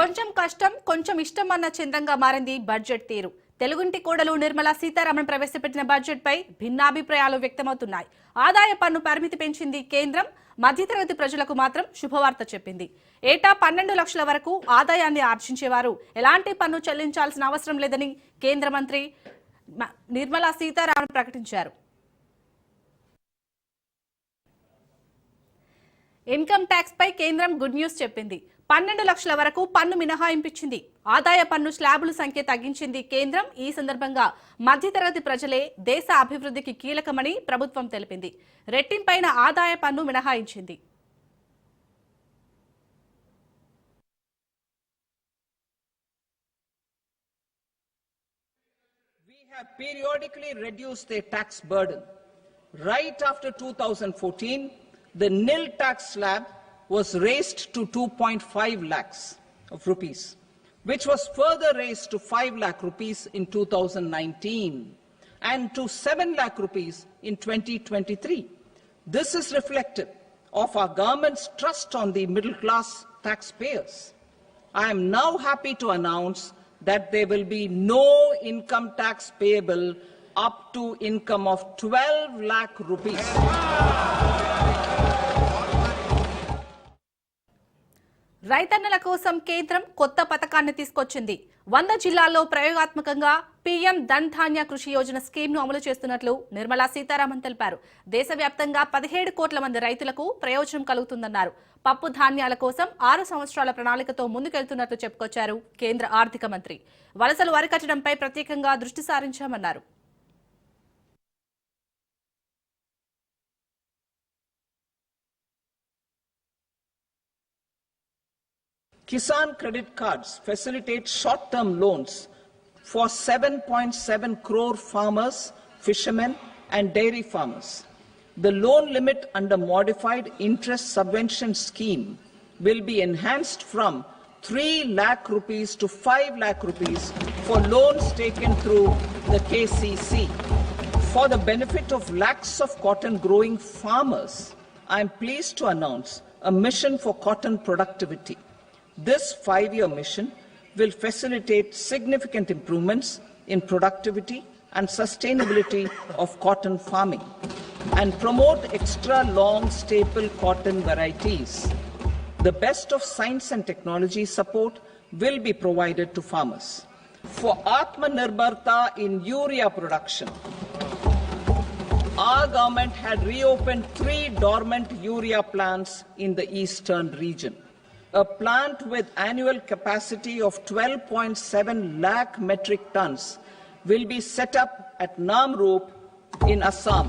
కొంచెం కష్టం కొంచెం ఇష్టం అన్న చందంగా మారింది బడ్జెట్ తీరు. తెలుగుంటి కోడలు నిర్మలా సీతారామన్ ప్రవేశపెట్టిన బడ్జెట్ పై భిన్నాభిప్రాయాలు వ్యక్తమవుతున్నాయి. ఆదాయ పన్ను పరిమితి పెంచింది కేంద్రం, మధ్యతరగతి ప్రజలకు మాత్రం శుభవార్త చెప్పింది. ఏటా 12 లక్షల వరకు ఆదాయాన్ని ఆర్జించేవారు ఎలాంటి పన్ను చెల్లించాల్సిన అవసరం లేదని కేంద్ర మంత్రి నిర్మలా సీతారామన్ ప్రకటించారు. ఇన్కమ్ ట్యాక్స్ పై కేంద్రం గుడ్ న్యూస్ చెప్పింది. 12 లక్షల వరకు పన్ను మినహాయింపించింది. ఆదాయ పన్ను స్లాబుల సంఖ్య తగ్గించింది కేంద్రం. ఈ సందర్భంగా మధ్యతరగతి ప్రజలే దేశ అభివృద్ధికి కీలకమని ప్రభుత్వం తెలిపింది. రెట్టింపైన ఆదాయ పన్ను మినహాయించింది. We have periodically reduced their tax burden. Right after 2014, the nil tax slab was raised to 2.5 lakhs of rupees, which was further raised to 5 lakh rupees in 2019 and to 7 lakh rupees in 2023. This is reflective of our government's trust on the middle class taxpayers. I am now happy to announce that there will be no income tax payable up to income of 12 lakh rupees. రైతన్నల కోసం కేంద్రం కొత్త పథకాన్ని తీసుకొచ్చింది. 100 జిల్లాల్లో ప్రయోగాత్మకంగా PM Dhan ధాన్య కృషి యోజన స్కీమ్ను అమలు చేస్తున్నట్లు నిర్మలా సీతారామన్ తెలిపారు. దేశవ్యాప్తంగా 17 కోట్ల మంది రైతులకు ప్రయోజనం కలుగుతుందన్నారు. పప్పు ధాన్యాల కోసం 6 సంవత్సరాల ప్రణాళికతో ముందుకెళ్తున్నట్లు చెప్పుకొచ్చారు కేంద్ర ఆర్థిక మంత్రి. వలసలు అరికట్టడంపై ప్రత్యేకంగా దృష్టి సారించామన్నారు. Kisan credit cards facilitate short-term loans for 7.7 crore farmers, fishermen and dairy farmers. The loan limit under modified interest subvention scheme will be enhanced from 3 lakh rupees to 5 lakh rupees for loans taken through the KCC. For the benefit of lakhs of cotton growing farmers, I am pleased to announce a mission for cotton productivity. This 5-year mission will facilitate significant improvements in productivity and sustainability of cotton farming and promote extra long staple cotton varieties. The best of science and technology support will be provided to farmers. For Atmanirbharta in urea production, our government had reopened 3 dormant urea plants in the eastern region. A plant with annual capacity of 12.7 lakh metric tons will be set up at Namrup in Assam.